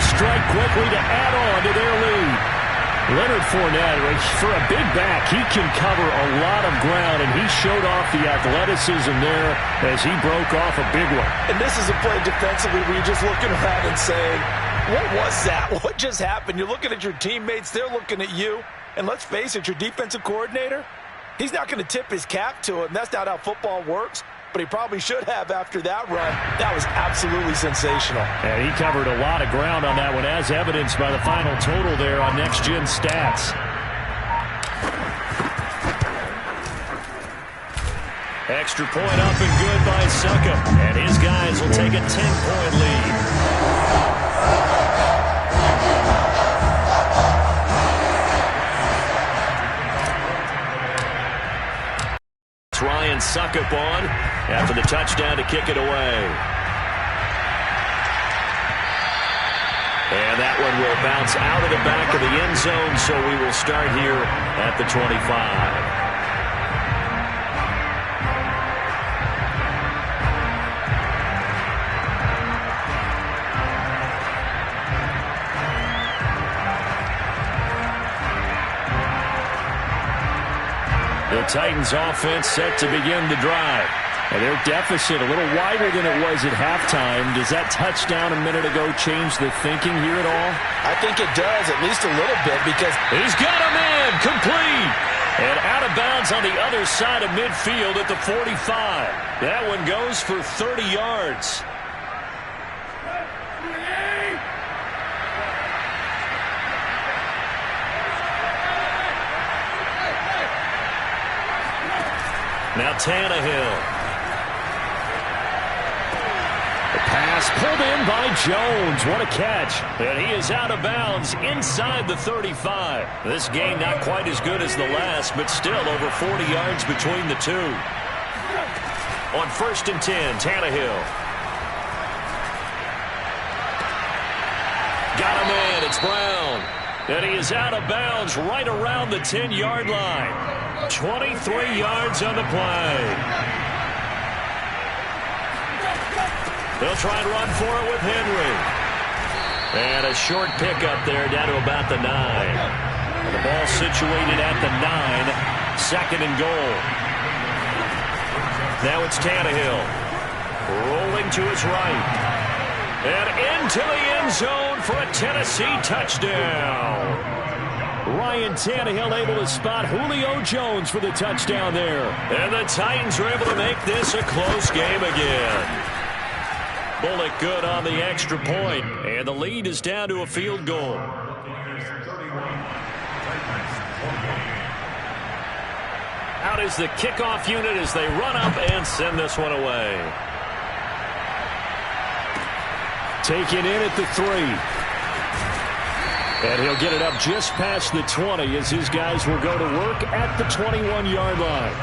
to strike quickly to add on to their lead. Leonard Fournette, for a big back, he can cover a lot of ground, and he showed off the athleticism there as he broke off a big one. And this is a play defensively where you're just looking around and saying, what was that? What just happened? You're looking at your teammates, they're looking at you, and let's face it, your defensive coordinator, he's not going to tip his cap to him. That's not how football works. But he probably should have after that run. That was absolutely sensational. And he covered a lot of ground on that one, as evidenced by the final total there on Next Gen Stats. Extra point up and good by Suckup. And his guys will take a 10-point lead. Ryan Suckup on after the touchdown to kick it away. And that one will bounce out of the back of the end zone, so we will start here at the 25. The Titans offense set to begin the drive. And their deficit a little wider than it was at halftime. Does that touchdown a minute ago change the thinking here at all? I think it does, at least a little bit, because he's got a man complete. And out of bounds on the other side of midfield at the 45. That one goes for 30 yards. Now Tannehill. The pass pulled in by Jones. What a catch. And he is out of bounds inside the 35. This game not quite as good as the last, but still over 40 yards between the two. On 1st and 10, Tannehill. Got a man. It's Brown. And he is out of bounds right around the 10-yard line. 23 yards on the play. They'll try and run for it with Henry. And a short pickup there down to about the 9. And the ball situated at the 9. 2nd and goal. Now it's Tannehill. Rolling to his right. And into the end zone for a Tennessee touchdown. Ryan Tannehill able to spot Julio Jones for the touchdown there. And the Titans are able to make this a close game again. Bullock good on the extra point, and the lead is down to a field goal. Out is the kickoff unit as they run up and send this one away. Taken in at the 3. And he'll get it up just past the 20 as his guys will go to work at the 21-yard line.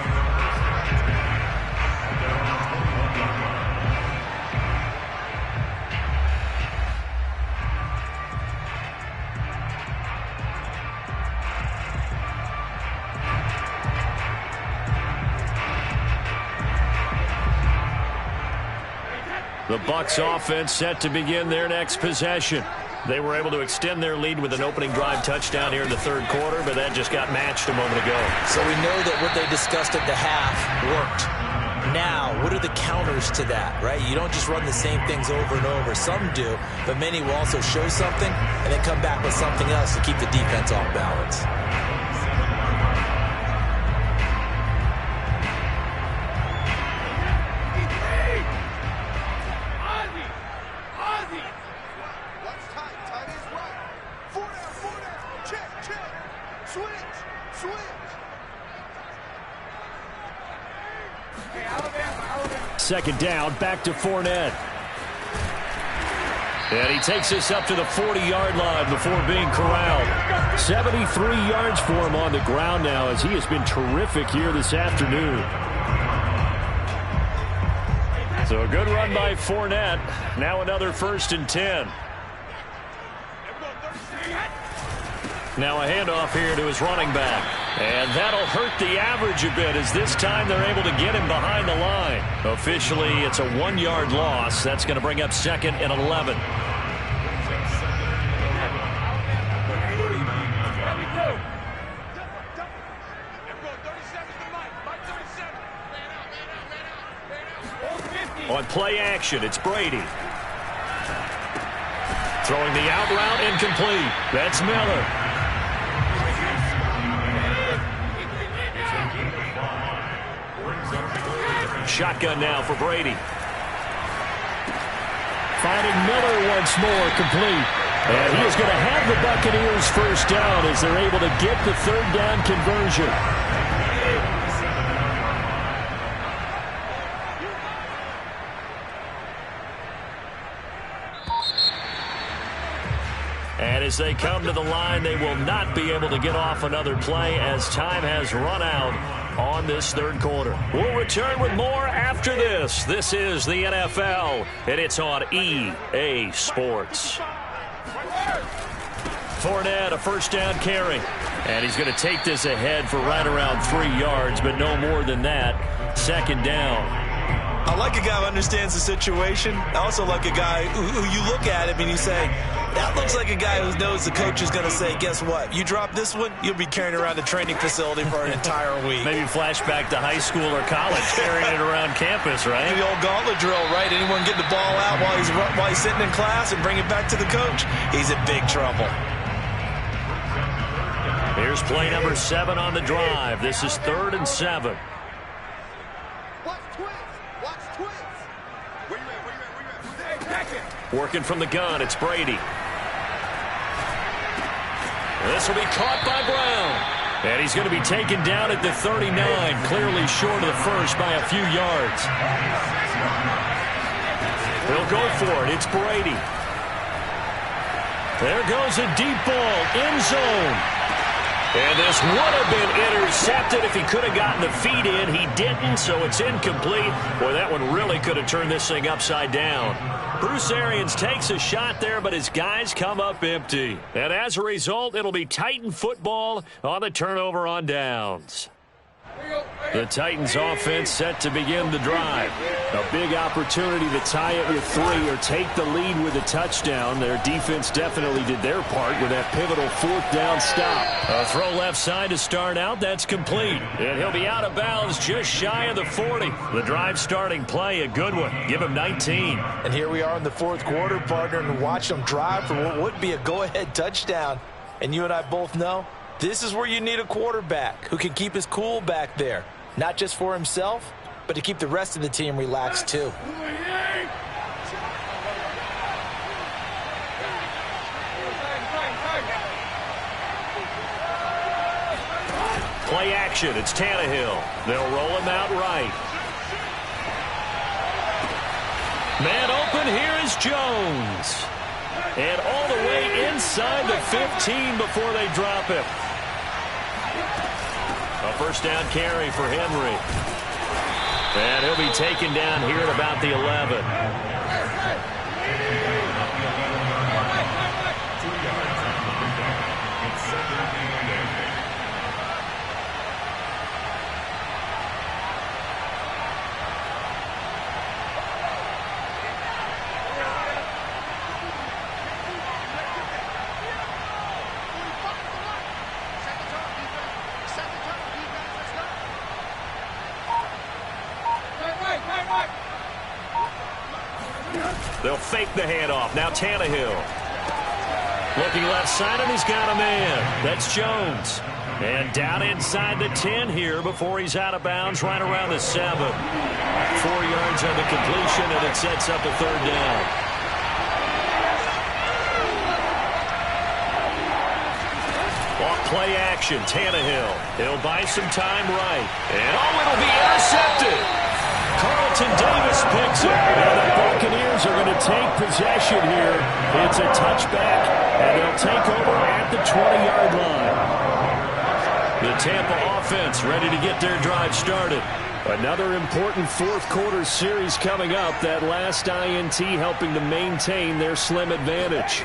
The Bucs offense set to begin their next possession. They were able to extend their lead with an opening drive touchdown here in the 3rd quarter, but that just got matched a moment ago. So we know that what they discussed at the half worked. Now, what are the counters to that, right? You don't just run the same things over and over. Some do, but many will also show something and then come back with something else to keep the defense off balance. Second down, back to Fournette. And he takes us up to the 40-yard line before being corralled. 73 yards for him on the ground now as he has been terrific here this afternoon. So a good run by Fournette. Now another 1st and 10. Now a handoff here to his running back. And that'll hurt the average a bit as this time they're able to get him behind the line. Officially, it's a 1-yard loss. That's going to bring up 2nd and 11. On play action, it's Brady. Throwing the out route, incomplete. That's Miller. Shotgun now for Brady. Finding Miller once more, complete. And he is going to have the Buccaneers first down as they're able to get the third down conversion. And as they come to the line, they will not be able to get off another play as time has run out on this third quarter. We'll return with more after this. This is the NFL, and it's on EA Sports. Fournette, a first down carry. And he's going to take this ahead for right around 3 yards, but no more than that. Second down. I like a guy who understands the situation. I also like a guy who you look at him and you say, that looks like a guy who knows the coach is going to say, guess what? You drop this one, you'll be carrying around the training facility for an entire week. Maybe flashback to high school or college, carrying it around campus, right? The old gauntlet drill, right? Anyone get the ball out while he's sitting in class and bring it back to the coach? He's in big trouble. Here's play number 7 on the drive. This is 3rd and 7. Working from the gun, it's Brady. This will be caught by Brown. And he's going to be taken down at the 39, clearly short of the first by a few yards. He'll go for it. It's Brady. There goes a deep ball, end zone. And this would have been intercepted if he could have gotten the feet in. He didn't, so it's incomplete. Boy, that one really could have turned this thing upside down. Bruce Arians takes a shot there, but his guys come up empty. And as a result, it'll be Titan football on the turnover on downs. The Titans offense set to begin the drive. A big opportunity to tie it with 3 or take the lead with a touchdown. Their defense definitely did their part with that pivotal 4th down stop. A throw left side to start out. That's complete. And he'll be out of bounds just shy of the 40. The drive starting play, a good one. Give him 19. And here we are in the 4th quarter, partner, and watch them drive for what would be a go-ahead touchdown. And you and I both know this is where you need a quarterback who can keep his cool back there. Not just for himself, but to keep the rest of the team relaxed too. Play action, it's Tannehill. They'll roll him out right. Man open, here is Jones. And all the way inside the 15 before they drop him. A first down carry for Henry. And he'll be taken down here at about the 11. They'll fake the handoff. Now Tannehill. Looking left side, and he's got a man. That's Jones. And down inside the 10 here before he's out of bounds, right around the 7. 4 yards on the completion, and it sets up a 3rd down. Off play action, Tannehill. He'll buy some time right. And it'll be intercepted. Carlton Davis picks it, and the Buccaneers are going to take possession here. It's a touchback, and they'll take over at the 20-yard line. The Tampa offense ready to get their drive started. Another important 4th quarter series coming up. That last INT helping to maintain their slim advantage.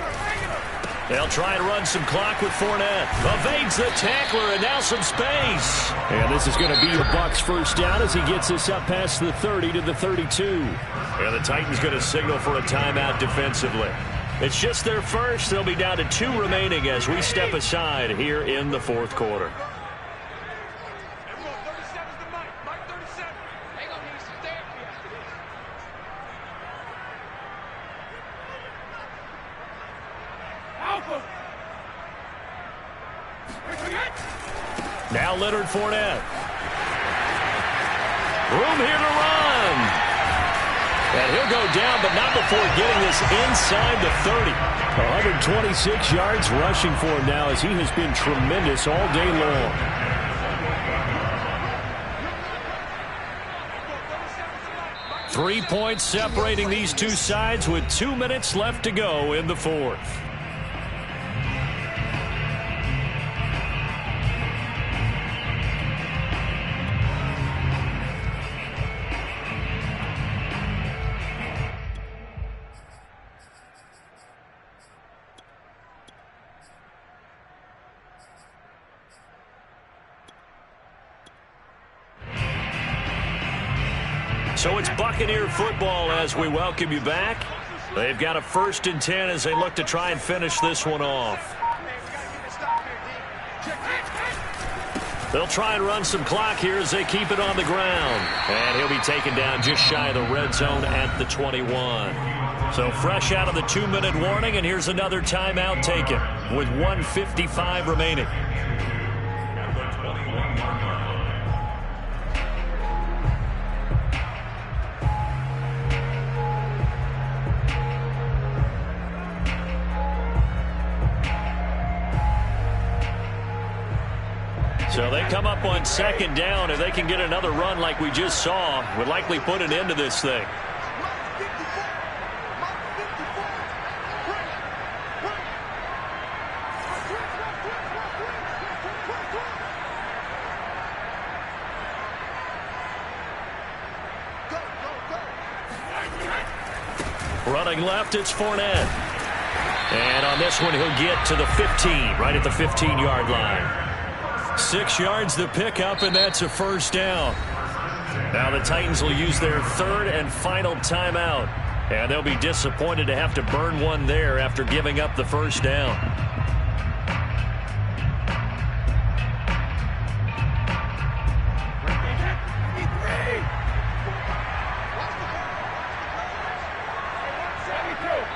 They'll try and run some clock with Fournette. Evades the tackler, and now some space. And this is going to be the Bucs' first down as he gets this up past the 30 to the 32. And the Titans going to signal for a timeout defensively. It's just their first. They'll be down to 2 remaining as we step aside here in the fourth quarter. Now Leonard Fournette. Room here to run. And he'll go down, but not before getting this inside the 30. 126 yards rushing for him now as he has been tremendous all day long. Three points separating these two sides with 2 minutes left to go in the fourth. So it's Buccaneer football as we welcome you back. They've got a 1st and 10 as they look to try and finish this one off. They'll try and run some clock here as they keep it on the ground. And he'll be taken down just shy of the red zone at the 21. So fresh out of the 2-minute warning, and here's another timeout taken with 1:55 remaining. So they come up on 2nd down. If they can get another run like we just saw, would likely put an end to this thing. Running left, it's Fournette. And on this one, he'll get to the 15, right at the 15-yard line. 6 yards the pickup, and that's a 1st down. Now the Titans will use their 3rd and final timeout. And they'll be disappointed to have to burn one there after giving up the 1st down.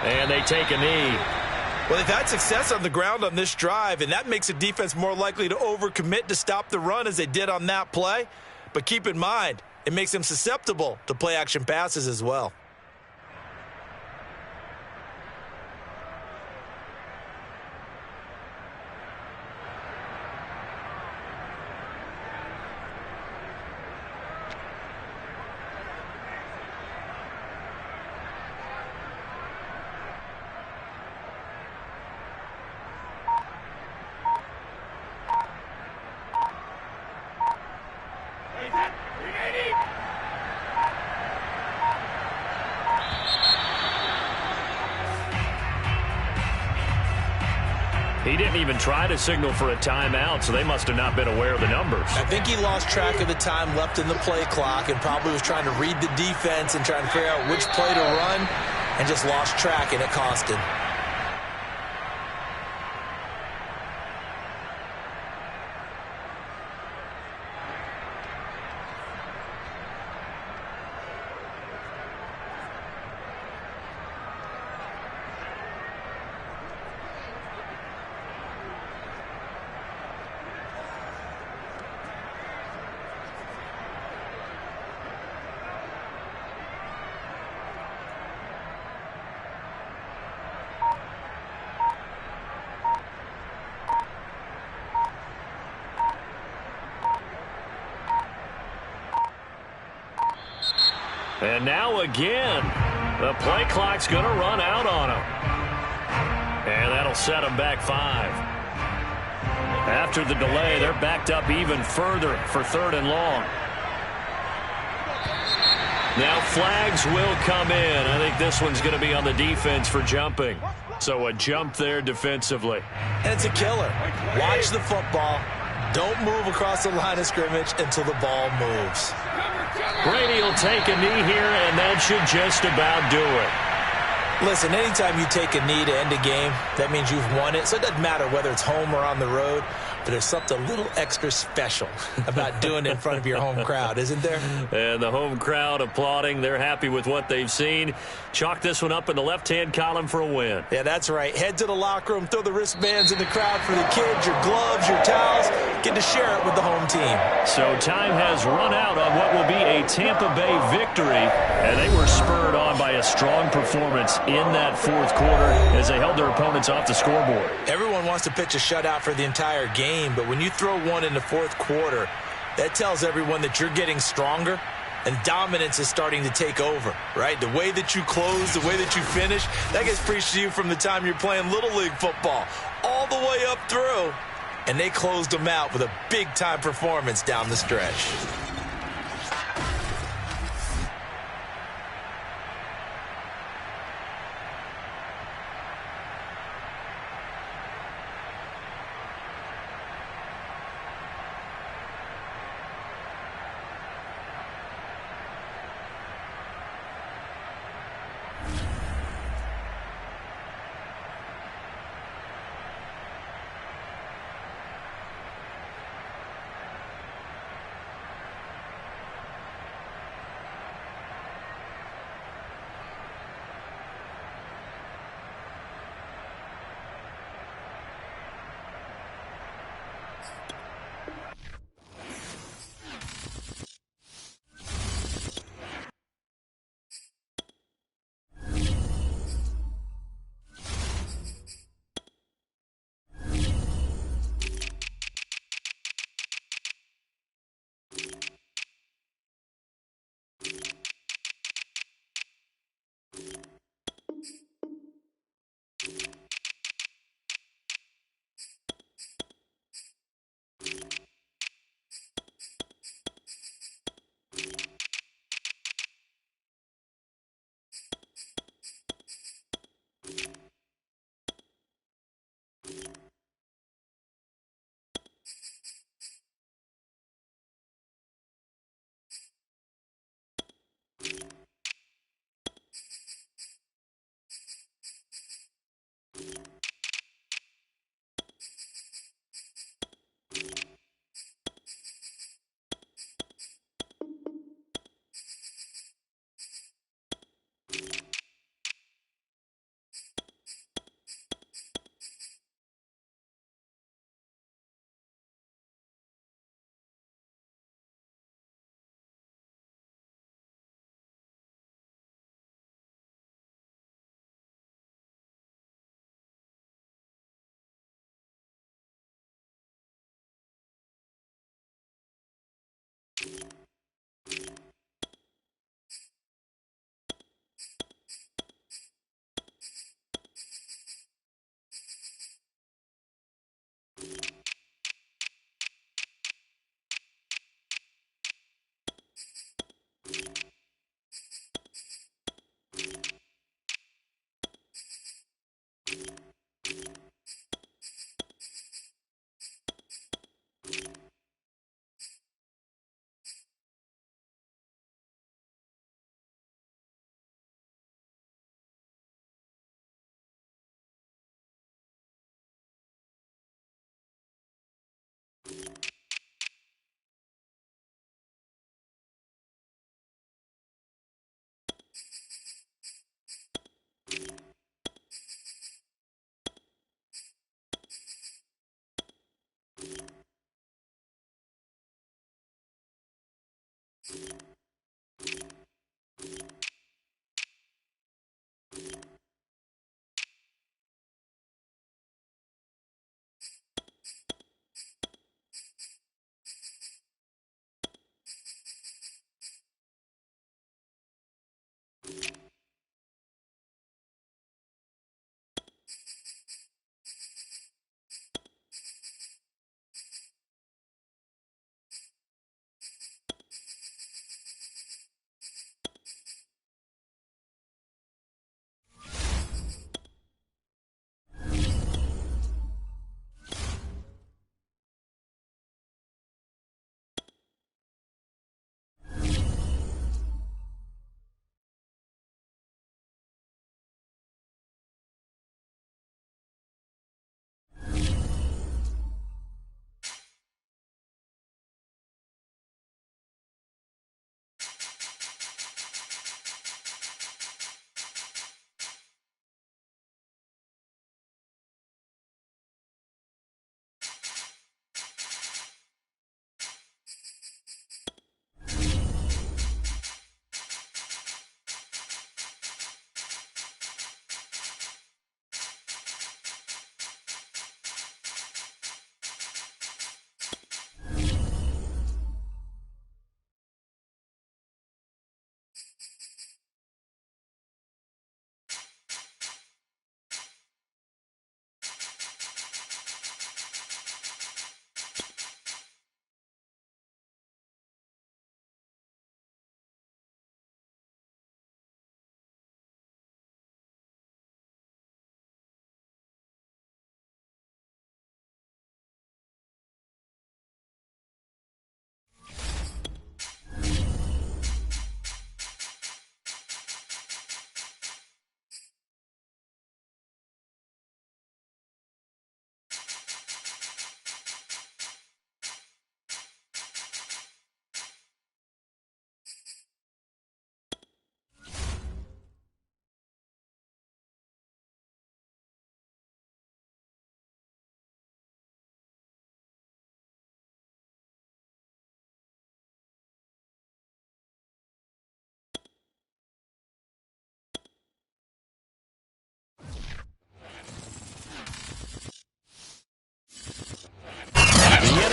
And they take a knee. Well, they've had success on the ground on this drive, and that makes a defense more likely to overcommit to stop the run as they did on that play. But keep in mind, it makes them susceptible to play-action passes as well. He didn't even try to signal for a timeout, so they must have not been aware of the numbers. I think he lost track of the time left in the play clock and probably was trying to read the defense and trying to figure out which play to run and just lost track, and it cost him. And now again, the play clock's going to run out on him. And that'll set him back 5. After the delay, they're backed up even further for 3rd and long. Now flags will come in. I think this one's going to be on the defense for jumping. So a jump there defensively. And it's a killer. Watch the football. Don't move across the line of scrimmage until the ball moves. Brady will take a knee here, and that should just about do it. Listen, anytime you take a knee to end a game, that means you've won it. So it doesn't matter whether it's home or on the road, but there's something a little extra special about doing it in front of your home crowd, isn't there? And the home crowd applauding. They're happy with what they've seen. Chalk this one up in the left-hand column for a win. Yeah, that's right. Head to the locker room, throw the wristbands in the crowd for the kids, your gloves, your towels. Get to share it with the home team. So time has run out on what will be a Tampa Bay victory, and they were spurred on by a strong performance in that fourth quarter as they held their opponents off the scoreboard. Everyone wants to pitch a shutout for the entire game, but when you throw one in the fourth quarter, that tells everyone that you're getting stronger and dominance is starting to take over, right? The way that you close, the way that you finish, that gets preached to you from the time you're playing Little League football all the way up through, and they closed them out with a big-time performance down the stretch.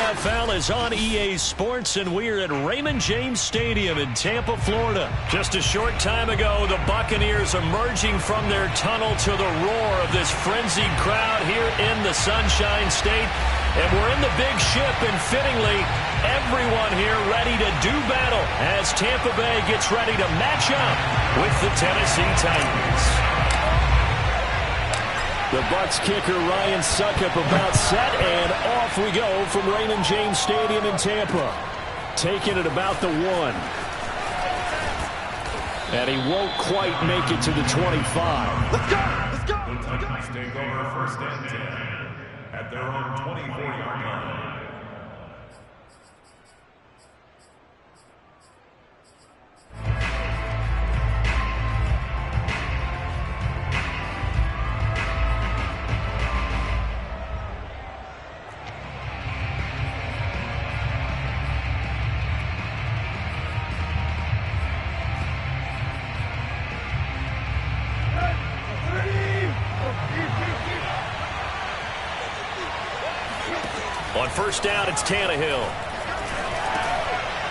NFL is on EA Sports, and we're at Raymond James Stadium in Tampa, Florida. Just a short time ago, the Buccaneers emerging from their tunnel to the roar of this frenzied crowd here in the Sunshine State. And we're in the big ship, and fittingly, everyone here ready to do battle as Tampa Bay gets ready to match up with the Tennessee Titans. The Bucs kicker Ryan Succop about set, and off we go from Raymond James Stadium in Tampa. Taking it about the 1. And he won't quite make it to the 25. Let's go! Let's go! The Titans take over first and 10 at their own 24-yard line. On first down, it's Tannehill.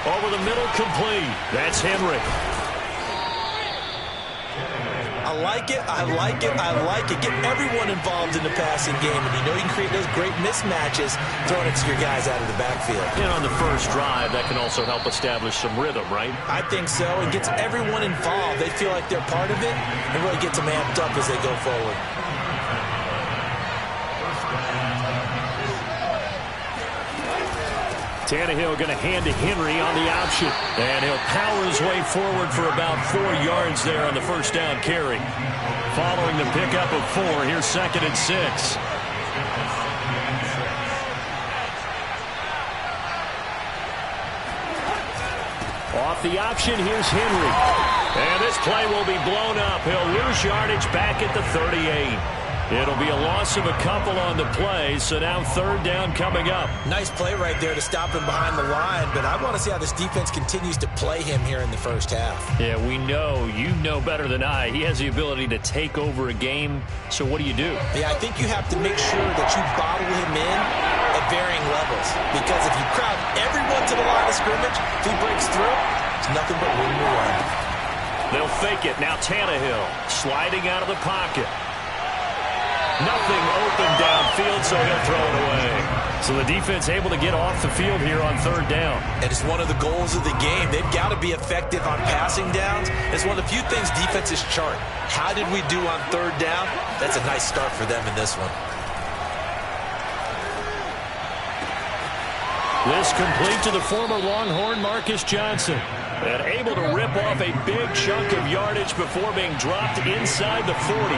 Over the middle, complete. That's Henry. I like it, I like it, I like it. Get everyone involved in the passing game, and you know you can create those great mismatches throwing it to your guys out of the backfield. And on the first drive, that can also help establish some rhythm, right? I think so. It gets everyone involved. They feel like they're part of it, and really gets them amped up as they go forward. Tannehill going to hand to Henry on the option. And he'll power his way forward for about 4 yards there on the first down carry. Following the pickup of 4, here's 2nd and 6. Off the option, here's Henry. And this play will be blown up. He'll lose yardage back at the 38. It'll be a loss of a couple on the play, so now 3rd down coming up. Nice play right there to stop him behind the line, but I want to see how this defense continues to play him here in the first half. Yeah, we know, you know better than I, he has the ability to take over a game, so what do you do? Yeah, I think you have to make sure that you bottle him in at varying levels, because if you crowd everyone to the line of scrimmage, if he breaks through, it's nothing but room to run. They'll fake it. Now Tannehill sliding out of the pocket. Nothing open downfield, so he'll throw it away. So the defense able to get off the field here on 3rd down. And it's one of the goals of the game. They've got to be effective on passing downs. It's one of the few things defenses chart. How did we do on 3rd down? That's a nice start for them in this one. This complete to the former Longhorn Marcus Johnson. And able to rip off a big chunk of yardage before being dropped inside the 40.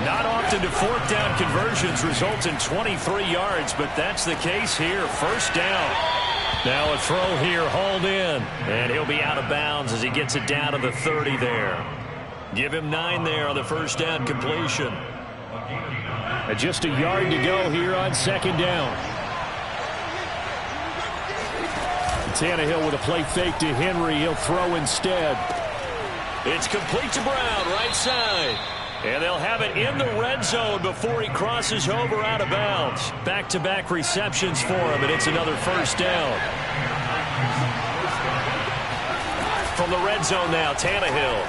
Not often do 4th down conversions result in 23 yards, but that's the case here. First down. Now a throw here, hauled in. And he'll be out of bounds as he gets it down to the 30 there. Give him 9 there on the first down completion. And just a yard to go here on 2nd down. Tannehill with a play fake to Henry. He'll throw instead. It's complete to Brown, right side. And they'll have it in the red zone before he crosses over out of bounds. Back-to-back receptions for him, and it's another first down. From the red zone now, Tannehill.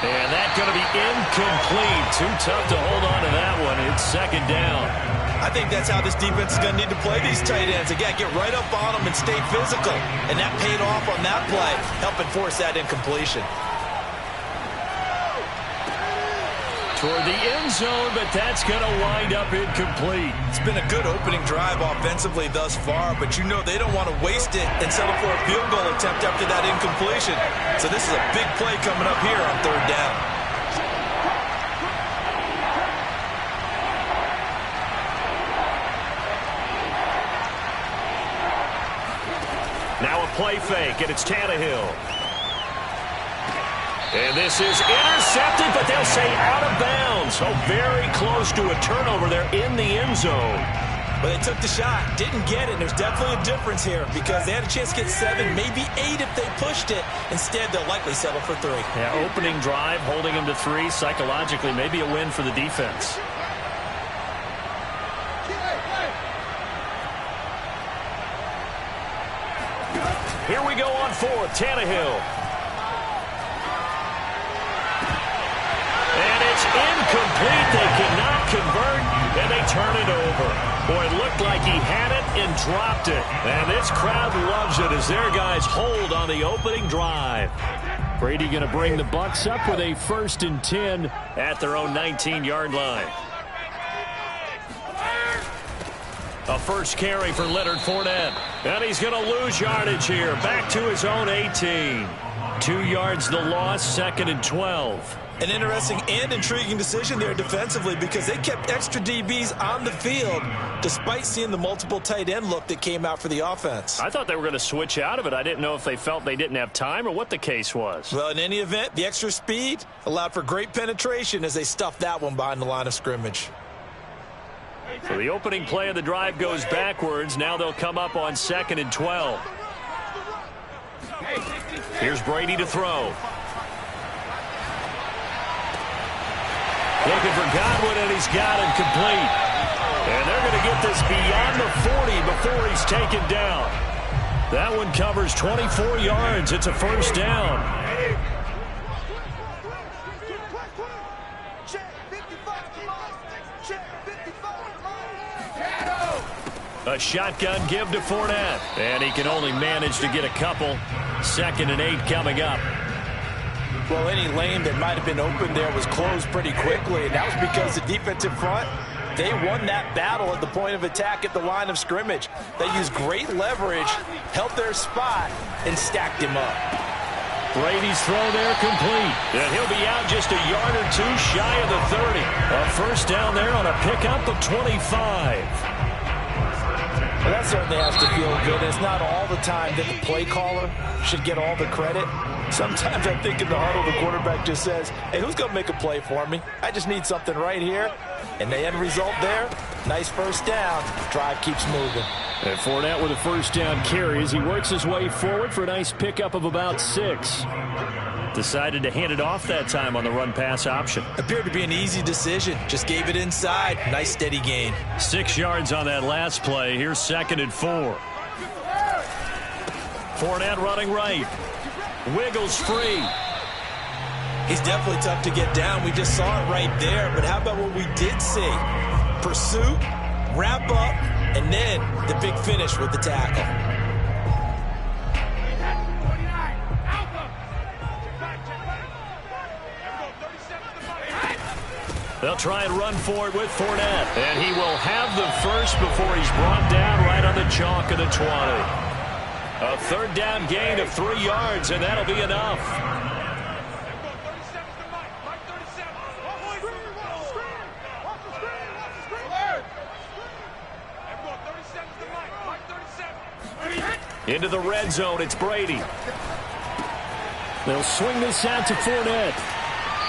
And that's going to be incomplete. Too tough to hold on to that one. It's 2nd down. I think that's how this defense is going to need to play these tight ends. Again, get right up on them and stay physical. And that paid off on that play, helping force that incompletion. Toward the end zone, but that's going to wind up incomplete. It's been a good opening drive offensively thus far, but you know they don't want to waste it and settle for a field goal attempt after that incompletion. So this is a big play coming up here on 3rd down. Now a play fake, and it's Tannehill. And this is intercepted, but they'll say out of bounds. So very close to a turnover there in the end zone. But they took the shot, didn't get it. There's definitely a difference here because they had a chance to get 7, maybe 8 if they pushed it. Instead, they'll likely settle for 3. Yeah, opening drive, holding them to 3. Psychologically, maybe a win for the defense. Here we go on fourth. Tannehill. And it's incomplete. They cannot convert, and they turn it over. Boy, it looked like he had it and dropped it. And this crowd loves it as their guys hold on the opening drive. Brady going to bring the Bucs up with a 1st and 10 at their own 19-yard line. A first carry for Leonard Fournette. And he's going to lose yardage here. Back to his own 18. 2 yards the loss, 2nd and 12. An interesting and intriguing decision there defensively because they kept extra DBs on the field despite seeing the multiple tight end look that came out for the offense. I thought they were going to switch out of it. I didn't know if they felt they didn't have time or what the case was. Well, in any event, the extra speed allowed for great penetration as they stuffed that one behind the line of scrimmage. So the opening play of the drive goes backwards. Now they'll come up on 2nd and 12. Here's Brady to throw. Looking for Godwin, and he's got him complete. And they're going to get this beyond the 40 before he's taken down. That one covers 24 yards. It's a first down. A shotgun give to Fournette. And he can only manage to get a couple. 2nd and 8 coming up. Well, any lane that might have been open there was closed pretty quickly, and that was because the defensive front, they won that battle at the point of attack at the line of scrimmage. They used great leverage, held their spot, and stacked him up. Brady's throw there complete. And he'll be out just a yard or two shy of the 30. A first down there on a pickup of 25. Well, that certainly has to feel good. It's not all the time that the play caller should get all the credit. Sometimes I think in the huddle, the quarterback just says, hey, who's going to make a play for me? I just need something right here. And the end result there, nice first down. Drive keeps moving. And Fournette with a first down carry as he works his way forward for a nice pickup of about 6. Decided to hand it off that time on the run-pass option. Appeared to be an easy decision. Just gave it inside. Nice steady gain. 6 yards on that last play. Here's 2nd and 4. Fournette running right. Wiggles free. He's definitely tough to get down. We just saw it right there. But how about what we did see? Pursuit, wrap up, and then the big finish with the tackle. They'll try and run for it with Fournette. And he will have the first before he's brought down right on the chalk of the 20. A third down gain of 3 yards, and that'll be enough. Into the red zone, it's Brady. They'll swing this out to Fournette.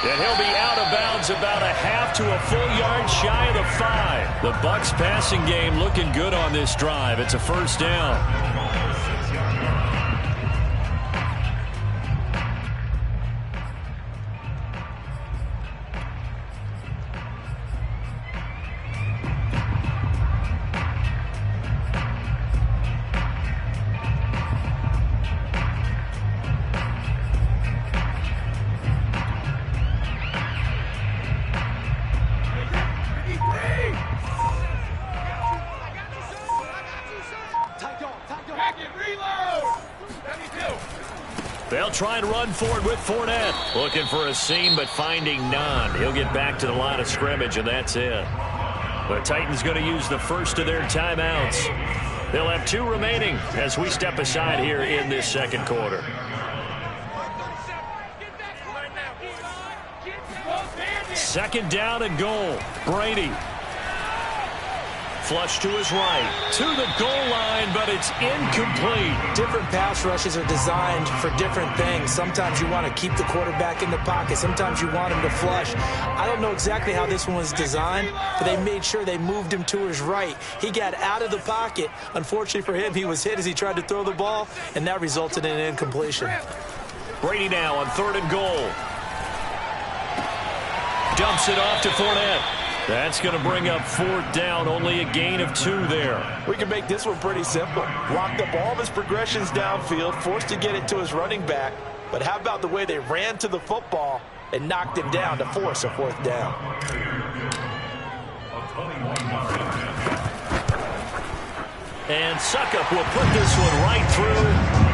And he'll be out of bounds about a half to a full yard shy of the 5. The Bucs passing game looking good on this drive. It's a first down. They'll try and run forward with Fournette. Looking for a seam, but finding none. He'll get back to the line of scrimmage, and that's it. The Titans going to use the first of their timeouts. They'll have 2 remaining as we step aside here in this second quarter. Second down and goal. Brady. Flush to his right, to the goal line, but it's incomplete. Different pass rushes are designed for different things. Sometimes you want to keep the quarterback in the pocket. Sometimes you want him to flush. I don't know exactly how this one was designed, but they made sure they moved him to his right. He got out of the pocket. Unfortunately for him, he was hit as he tried to throw the ball, and that resulted in an incompletion. Brady now on 3rd and goal. Dumps it off to Fournette. That's going to bring up 4th down, only a gain of 2 there. We can make this one pretty simple. Locked up all of his progressions downfield, forced to get it to his running back. But how about the way they ran to the football and knocked him down to force a 4th down? And Suckup will put this one right through.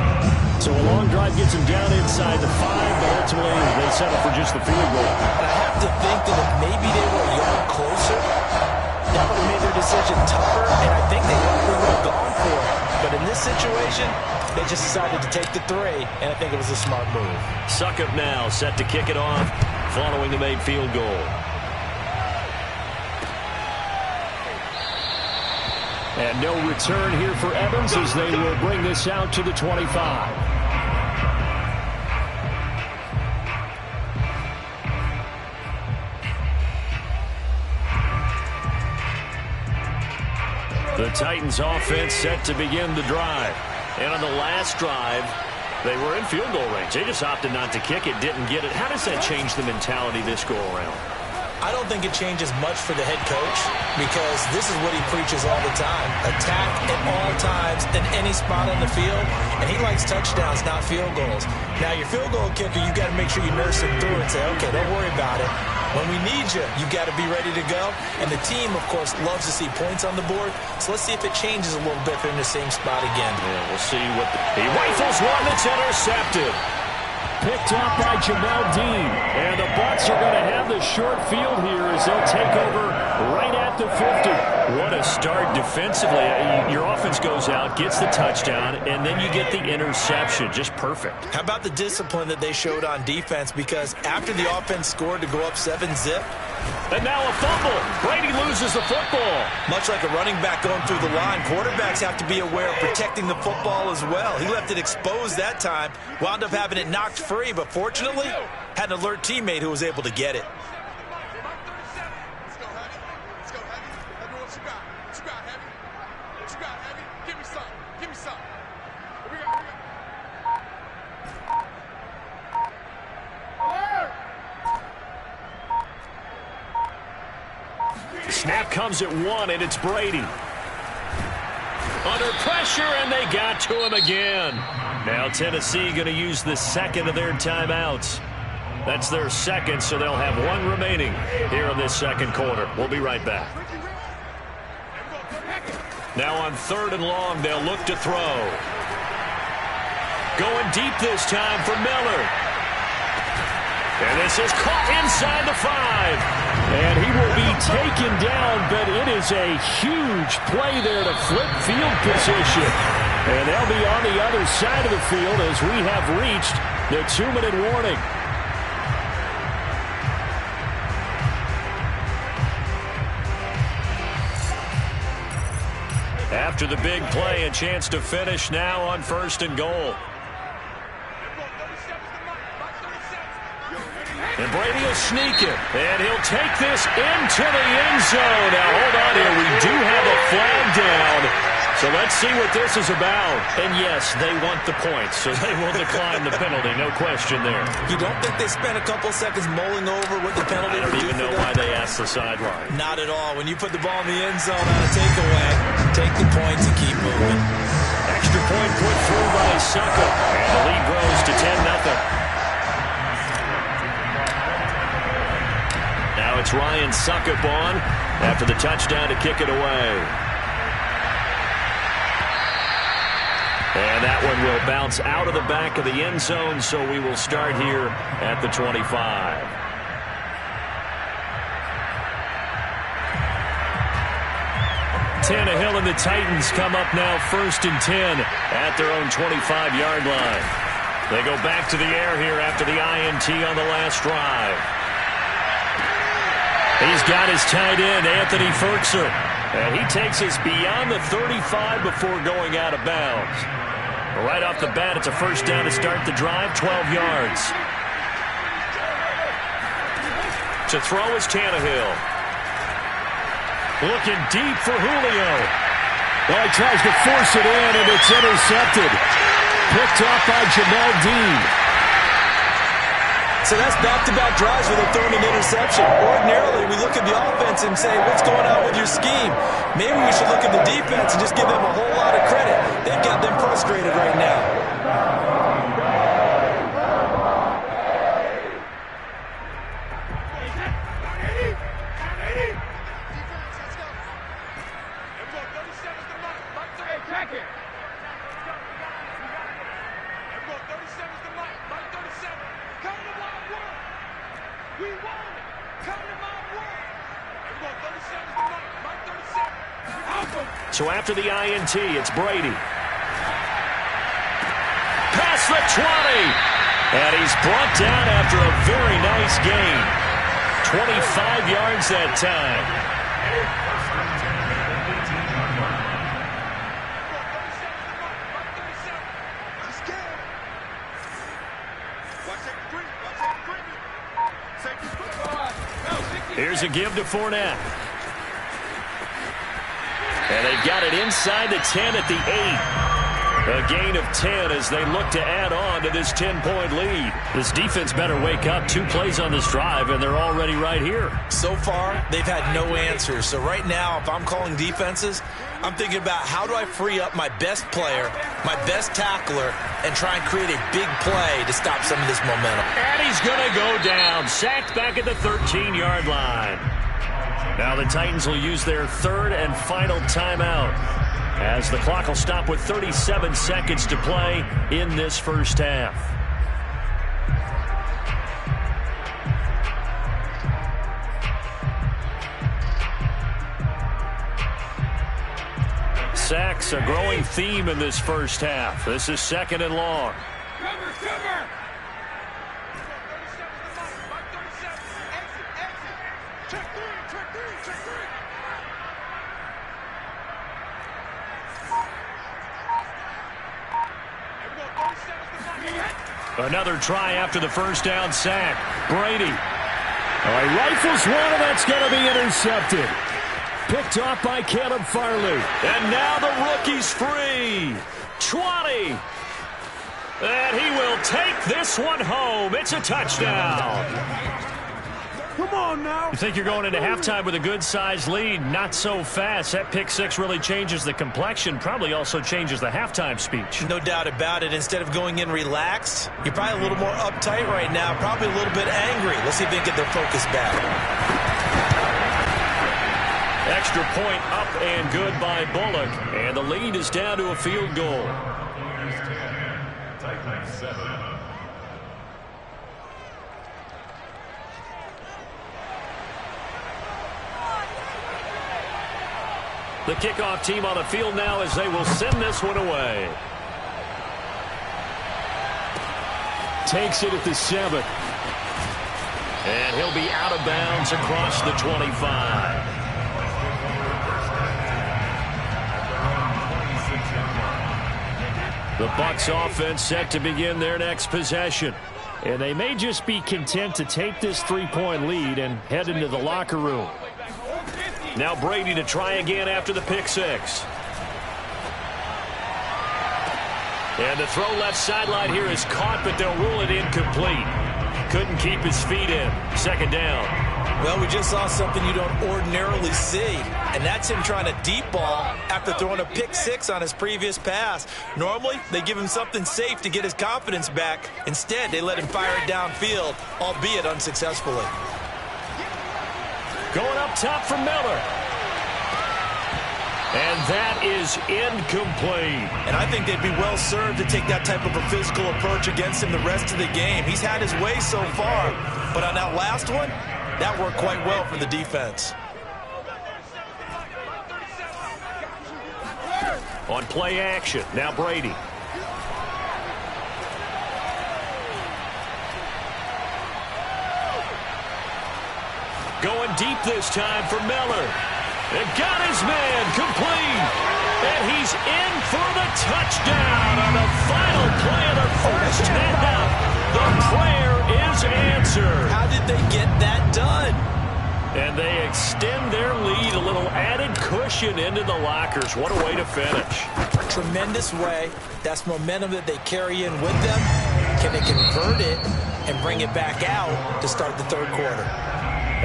So a long drive gets him down inside the 5, but ultimately they settle for just the field goal. And I have to think that if maybe they were a yard closer, that would have made their decision tougher, and I think they likely would have gone for it. But in this situation, they just decided to take the 3, and I think it was a smart move. Suckup now set to kick it off following the made field goal. And no return here for Evans as they will bring this out to the 25. The Titans offense set to begin the drive. And on the last drive, they were in field goal range. They just opted not to kick it, didn't get it. How does that change the mentality this go around? I don't think it changes much for the head coach because this is what he preaches all the time. Attack at all times in any spot on the field, and he likes touchdowns, not field goals. Now, your field goal kicker, you got to make sure you nurse him through and say, okay, don't worry about it. When we need you, you got to be ready to go. And the team, of course, loves to see points on the board. So let's see if it changes a little bit if they're in the same spot again. Yeah, we'll see what he rifles one that's intercepted. Picked up by Jamel Dean. And the Bucs are going to have the short field here as they'll take over right at the 50. What a start defensively. Your offense goes out, gets the touchdown, and then you get the interception. Just perfect. How about the discipline that they showed on defense? Because after the offense scored to go up 7-zip. And now a fumble. Brady loses the football. Much like a running back going through the line, quarterbacks have to be aware of protecting the football as well. He left it exposed that time, wound up having it knocked free, but fortunately, had an alert teammate who was able to get it. Snap comes at 1, and it's Brady. Under pressure, and they got to him again. Now Tennessee going to use the second of their timeouts. That's their second, so they'll have 1 remaining here in this second quarter. We'll be right back. Now on 3rd and long, they'll look to throw. Going deep this time for Miller. And this is caught inside the 5. And he will be taken down, but it is a huge play there to flip field position. And they'll be on the other side of the field as we have reached the 2-minute warning. After the big play, a chance to finish now on 1st and goal. And Brady will sneak it, and he'll take this into the end zone. Now, hold on here. We do have a flag down, so let's see what this is about. And, yes, they want the points, so they will decline the penalty. No question there. You don't think they spent a couple seconds mulling over what the penalty would do? I don't even know why they asked the sideline. Not at all. When you put the ball in the end zone on a takeaway, take the points and keep moving. Extra point put through by Suckup, and the lead grows to 10-0. Now it's Ryan Suckup on after the touchdown to kick it away. And that one will bounce out of the back of the end zone, so we will start here at the 25. Tannehill and the Titans come up now 1st and 10 at their own 25-yard line. They go back to the air here after the INT on the last drive. He's got his tight end, Anthony Ferkser. And he takes us beyond the 35 before going out of bounds. Right off the bat, it's a 1st down to start the drive, 12 yards. To throw is Tannehill. Looking deep for Julio. Well, he tries to force it in, and it's intercepted. Picked off by Jamel Dean. So that's back-to-back drives where they're throwing an interception. Ordinarily, we look at the offense and say, what's going on with your scheme? Maybe we should look at the defense and just give them a whole lot of credit. They've got them frustrated right now. So after the INT, it's Brady. Past the 20. And he's brought down after a very nice gain. 25 yards that time. Here's a give to Fournette. And they've got it inside the 10 at the 8. A gain of 10 as they look to add on to this 10-point lead. This defense better wake up. 2 plays on this drive, and they're already right here. So far, they've had no answers. So right now, if I'm calling defenses, I'm thinking about how do I free up my best player, my best tackler, and try and create a big play to stop some of this momentum. And he's going to go down. Sacked back at the 13-yard line. Now the Titans will use their 3rd and final timeout as the clock will stop with 37 seconds to play in this first half. Sacks a growing theme in this first half. This is 2nd and long. Another try after the first down sack. Brady. He rifles one, and that's going to be intercepted. Picked off by Caleb Farley. And now the rookie's free. 20. And he will take this one home. It's a touchdown. Come on now. You think you're going into halftime with a good-sized lead. Not so fast. That pick 6 really changes the complexion. Probably also changes the halftime speech. No doubt about it. Instead of going in relaxed, you're probably a little more uptight right now. Probably a little bit angry. Let's see if they can get their focus back. Extra point up and good by Bullock. And the lead is down to a field goal. Titans 7. The kickoff team on the field now as they will send this one away. Takes it at the 7. And he'll be out of bounds across the 25. The Bucs offense set to begin their next possession. And they may just be content to take this 3-point lead and head into the locker room. Now Brady to try again after the pick 6. And the throw left sideline here is caught, but they'll rule it incomplete. Couldn't keep his feet in. 2nd down. Well, we just saw something you don't ordinarily see, and that's him trying to deep ball after throwing a pick 6 on his previous pass. Normally, they give him something safe to get his confidence back. Instead, they let him fire it downfield, albeit unsuccessfully. Going up top for Miller. And that is incomplete. And I think they'd be well served to take that type of a physical approach against him the rest of the game. He's had his way so far, but on that last one, that worked quite well for the defense. On play action, now Brady. Going deep this time for Miller. And got his man complete. And he's in for the touchdown on the final play of the first half. The prayer is answered. How did they get that done? And they extend their lead, a little added cushion into the lockers. What a way to finish. Tremendous way. That's momentum that they carry in with them. Can they convert it and bring it back out to start the third quarter.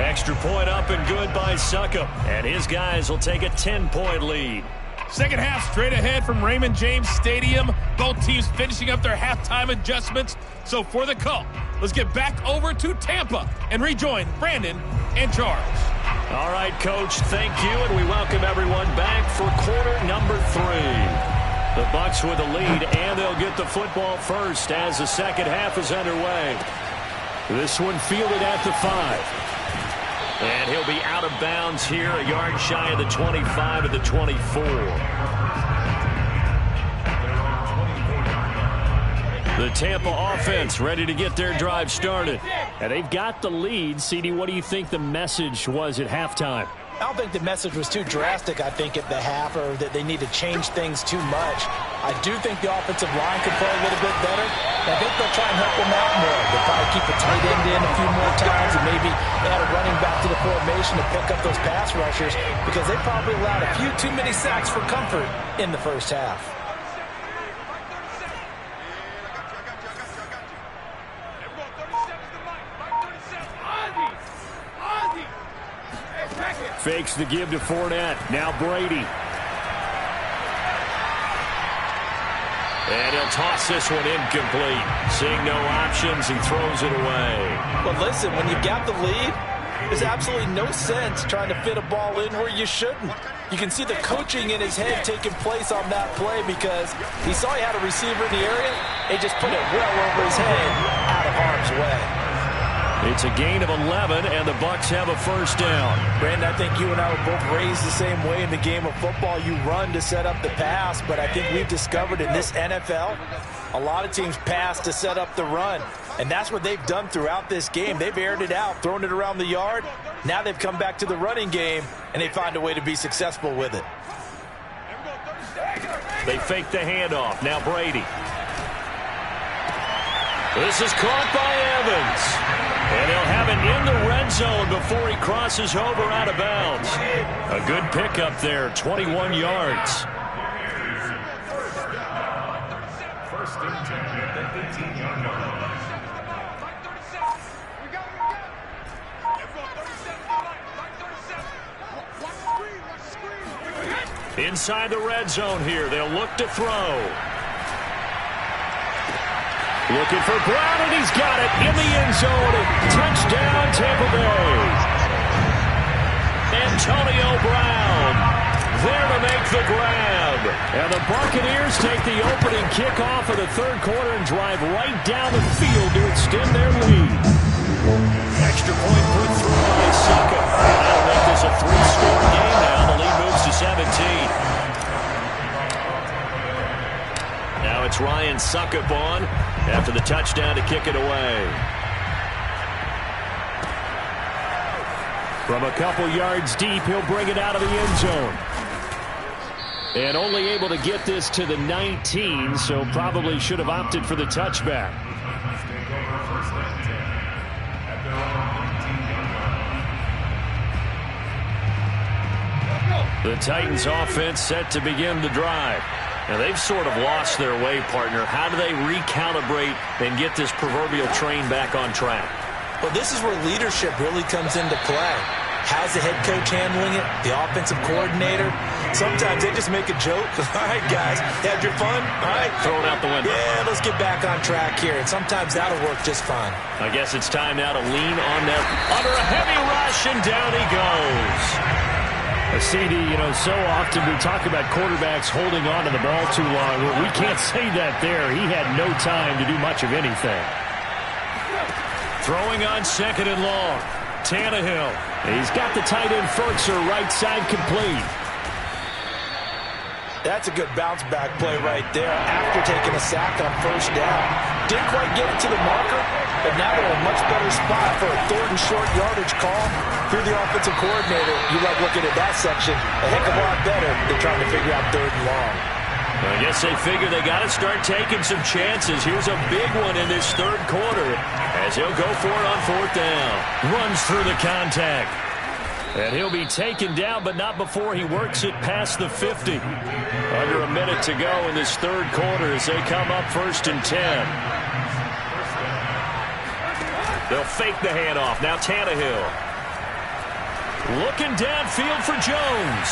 Extra point up and good by Succop. And his guys will take a 10-point lead. Second half straight ahead from Raymond James Stadium. Both teams finishing up their halftime adjustments. So for the call, let's get back over to Tampa and rejoin Brandon and Charles. All right, Coach, thank you, and we welcome everyone back for quarter number 3. The Bucs with the lead, and they'll get the football first as the second half is underway. This one fielded at the 5. And he'll be out of bounds here, a yard shy of the 25 of the 24. The Tampa offense ready to get their drive started. And they've got the lead. CD, what do you think the message was at halftime? I don't think the message was too drastic, I think, at the half, or that they need to change things too much. I do think the offensive line could play a little bit better. I think they'll try and help them out more. They'll probably keep a tight end in a few more times and maybe add a running back to the formation to pick up those pass rushers, because they probably allowed a few too many sacks for comfort in the first half. Fakes the give to Fournette. Now Brady. And he'll toss this one incomplete. Seeing no options, he throws it away. Well, listen, when you got the lead, there's absolutely no sense trying to fit a ball in where you shouldn't. You can see the coaching in his head taking place on that play, because he saw he had a receiver in the area. He just put it well over his head, out of harm's way. It's a gain of 11, and the Bucs have a first down. Brandon, I think you and I were both raised the same way in the game of football. You run to set up the pass, but I think we've discovered in this NFL, a lot of teams pass to set up the run. And that's what they've done throughout this game. They've aired it out, thrown it around the yard. Now they've come back to the running game, and they find a way to be successful with it. They fake the handoff. Now Brady. This is caught by Evans. And he'll have it in the red zone before he crosses over out of bounds. A good pickup there, 21 yards. First and 10 at the 18-yard line. Inside the red zone here, they'll look to throw. Looking for Brown, and he's got it in the end zone. Touchdown, Tampa Bay. Antonio Brown there to make the grab. And the Buccaneers take the opening kickoff of the third quarter and drive right down the field to extend their lead. Extra point put through by Succop. That'll make this a 3-score game now. The lead moves to 17. Now it's Ryan Succop on after the touchdown to kick it away. From a couple yards deep, he'll bring it out of the end zone. And only able to get this to the 19, so probably should have opted for the touchback. The Titans offense set to begin the drive. Now, they've sort of lost their way, partner. How do they recalibrate and get this proverbial train back on track? Well, this is where leadership really comes into play. How's the head coach handling it? The offensive coordinator? Sometimes they just make a joke. All right, guys, had your fun? All right. Throw it out the window. Yeah, let's get back on track here. And sometimes that'll work just fine. I guess it's time now to lean on that. Under a heavy rush, and down he goes. A CD, you know, so often we talk about quarterbacks holding on to the ball too long. Well, we can't say that there. He had no time to do much of anything. Throwing on second and long. Tannehill. He's got the tight end Ferkser right side complete. That's a good bounce-back play right there after taking a sack on first down. Didn't quite get it to the marker, but now they're in a much better spot for a third and short yardage call through the offensive coordinator. You love looking at that section a heck of a lot better than trying to figure out third and long. I guess they figure they got to start taking some chances. Here's a big one in this third quarter as he'll go for it on fourth down. Runs through the contact. And he'll be taken down, but not before he works it past the 50. Under a minute to go in this third quarter as they come up first and 10. They'll fake the handoff. Now Tannehill. Looking downfield for Jones.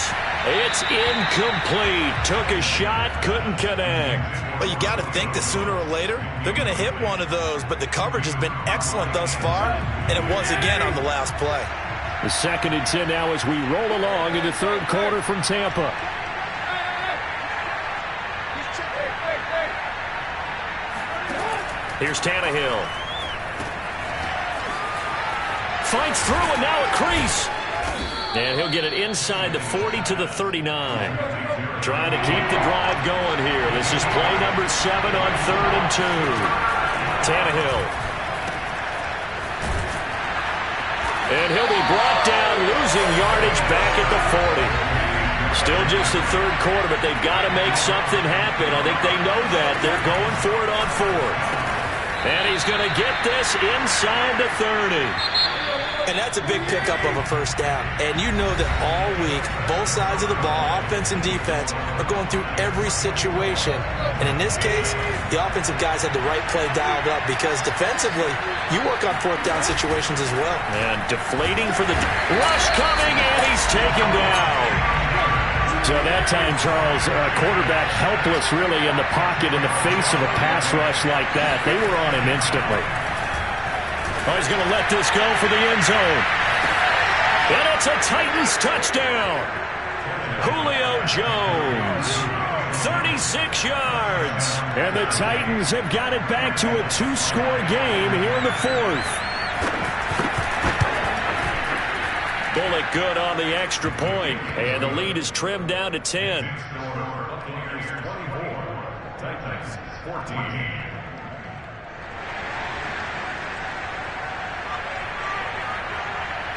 It's incomplete. Took a shot, couldn't connect. Well, you got to think that sooner or later, they're going to hit one of those, but the coverage has been excellent thus far, and it was again on the last play. The 2nd and 10 now as we roll along in the third quarter from Tampa. Here's Tannehill. Fights through, and now a crease. And he'll get it inside the 40 to the 39. Trying to keep the drive going here. This is play number 7 on 3rd and 2. Tannehill. And he'll be brought down, losing yardage back at the 40. Still just the third quarter, but they've got to make something happen. I think they know that. They're going for it on 4th. And he's going to get this inside the 30. And that's a big pickup of a first down. And you know that all week, both sides of the ball, offense and defense, are going through every situation. And in this case, the offensive guys had the right play dialed up because defensively, you work on 4th down situations as well. And deflating for the rush coming, and he's taken down. So that time, Charles, quarterback helpless really in the pocket in the face of a pass rush like that. They were on him instantly. Oh, he's going to let this go for the end zone. And it's a Titans touchdown. Julio Jones, 36 yards. And the Titans have got it back to a 2-score game here in the 4th. Bullock good on the extra point, and the lead is trimmed down to 10. Buccaneers 24, Titans 14.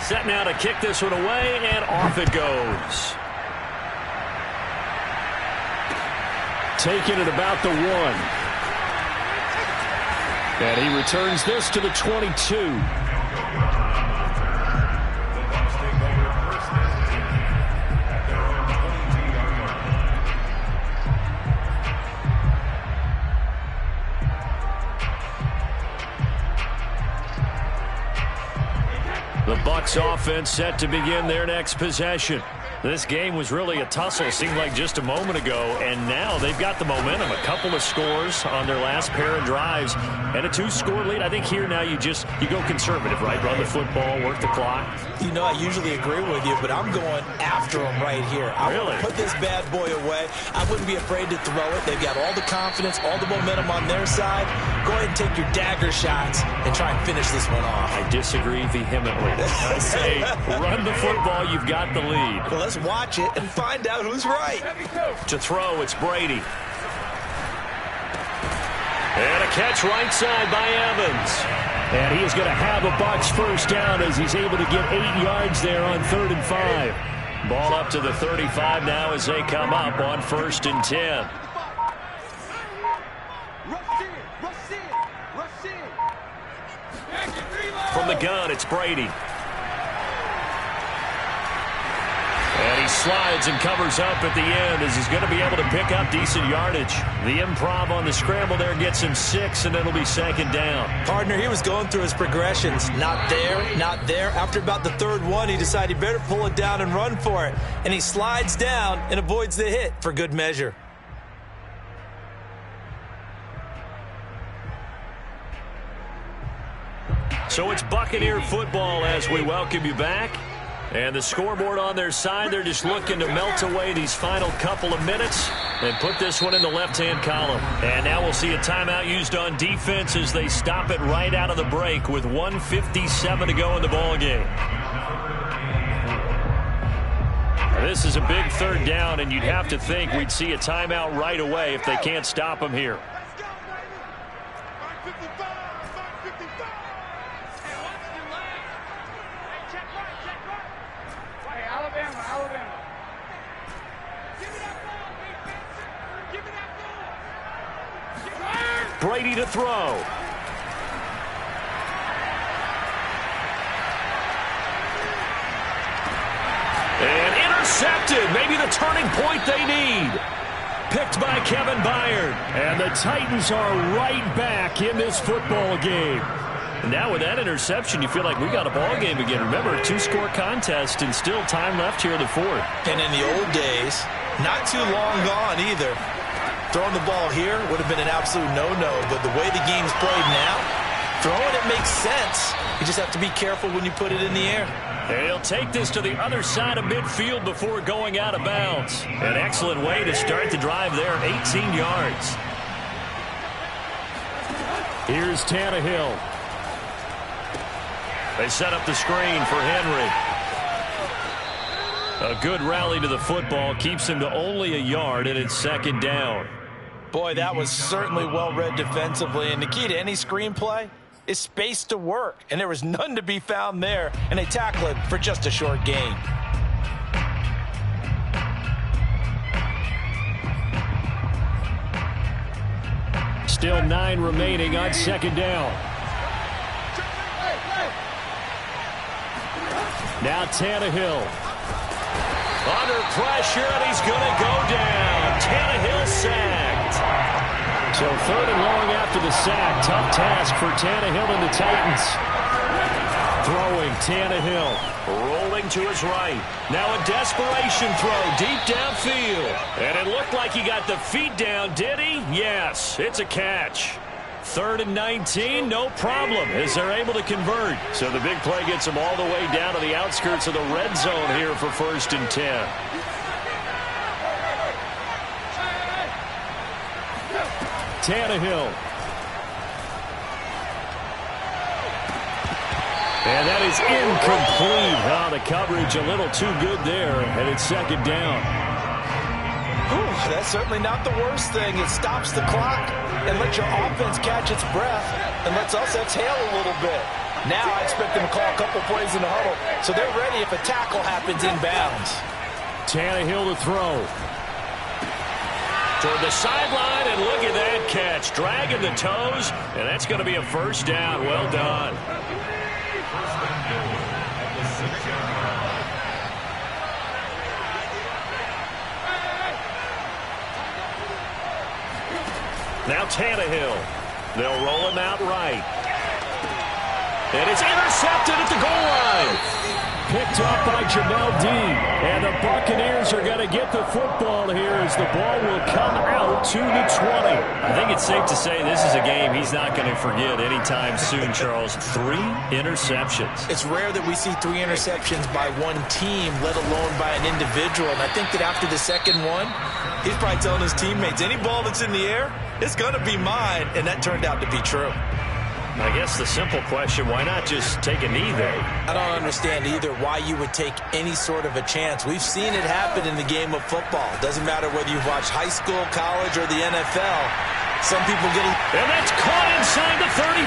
Set now to kick this one away, and off it goes. Taking it about the 1. And he returns this to the 22. The Bucs offense set to begin their next possession. This game was really a tussle, seemed like just a moment ago, and now they've got the momentum. A couple of scores on their last pair of drives, and a 2-score lead. I think here now you go conservative, right? Run the football, work the clock. You know, I usually agree with you, but I'm going after them right here. I want to put this bad boy away. I wouldn't be afraid to throw it. They've got all the confidence, all the momentum on their side. Go ahead and take your dagger shots and try and finish this one off. I disagree vehemently. I say run the football. You've got the lead. Well, let's watch it and find out who's right. To throw, it's Brady. And a catch right side by Evans. And he is going to have a Bucs first down as he's able to get 8 yards there on 3rd and 5. Ball up to the 35 now as they come up on 1st and 10. From the gun, it's Brady. And he slides and covers up at the end as he's going to be able to pick up decent yardage. The improv on the scramble there gets him 6, and it'll be 2nd down. Partner, he was going through his progressions. Not there, not there. After about the 3rd one, he decided he better pull it down and run for it. And he slides down and avoids the hit for good measure. So it's Buccaneer football as we welcome you back. And the scoreboard on their side, they're just looking to melt away these final couple of minutes and put this one in the left-hand column. And now we'll see a timeout used on defense as they stop it right out of the break with 1:57 to go in the ballgame. This is a big 3rd down, and you'd have to think we'd see a timeout right away if they can't stop them here. Brady to throw. And intercepted. Maybe the turning point they need. Picked by Kevin Byard. And the Titans are right back in this football game. Now with that interception, you feel like we got a ball game again. Remember, a 2-score contest and still time left here in the fourth. And in the old days, not too long gone either, throwing the ball here would have been an absolute no-no. But the way the game's played now, throwing it makes sense. You just have to be careful when you put it in the air. And he'll take this to the other side of midfield before going out of bounds. An excellent way to start the drive there, 18 yards. Here's Tannehill. They set up the screen for Henry. A good rally to the football keeps him to only a yard, and it's second down. Boy, that was certainly well-read defensively. And the key to any screenplay is space to work. And there was none to be found there. And they tackle it for just a short gain. Still 9 remaining on second down. Now Tannehill. Under pressure, and he's going to go down. Tannehill sacked. So 3rd and long after the sack. Tough task for Tannehill and the Titans. Throwing Tannehill. Rolling to his right. Now a desperation throw deep downfield. And it looked like he got the feet down, did he? Yes, it's a catch. 3rd and 19, no problem, as they're able to convert. So the big play gets them all the way down to the outskirts of the red zone here for 1st and 10. Tannehill. And that is incomplete. Oh, the coverage a little too good there, and it's second down. Ooh, that's certainly not the worst thing. It stops the clock and lets your offense catch its breath and lets us exhale a little bit. Now I expect them to call a couple plays in the huddle so they're ready if a tackle happens inbounds. Tannehill to throw. Toward the sideline, and look at that catch. Dragging the toes, and that's going to be a first down. Well done. Now Tannehill. They'll roll him out right. And it's intercepted at the goal line. Picked up by Jamel Dean. And the Buccaneers are going to get the football here as the ball will come out to the 20. I think it's safe to say this is a game he's not going to forget anytime soon, Charles. 3 interceptions. It's rare that we see 3 interceptions by one team, let alone by an individual. And I think that after the second one, he's probably telling his teammates, any ball that's in the air, it's going to be mine. And that turned out to be true. I guess the simple question, why not just take a knee there? I don't understand either why you would take any sort of a chance. We've seen it happen in the game of football. Doesn't matter whether you've watched high school, college, or the NFL. Some people get... And that's caught inside the 35.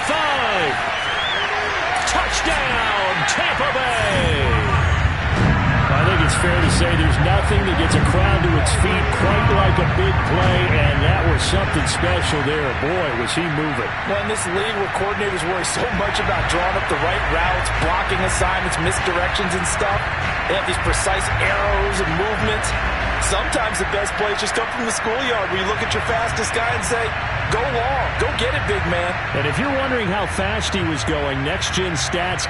Touchdown, Tampa Bay. I think it's fair to say there's nothing that gets a crowd to its feet quite like a big play, and that was something special there. Boy, was he moving. Well, in this league where coordinators worry so much about drawing up the right routes, blocking assignments, misdirections and stuff, they have these precise arrows and movements. Sometimes the best plays just come from the schoolyard where you look at your fastest guy and say, go long, go get it, big man. And if you're wondering how fast he was going, Next Gen Stats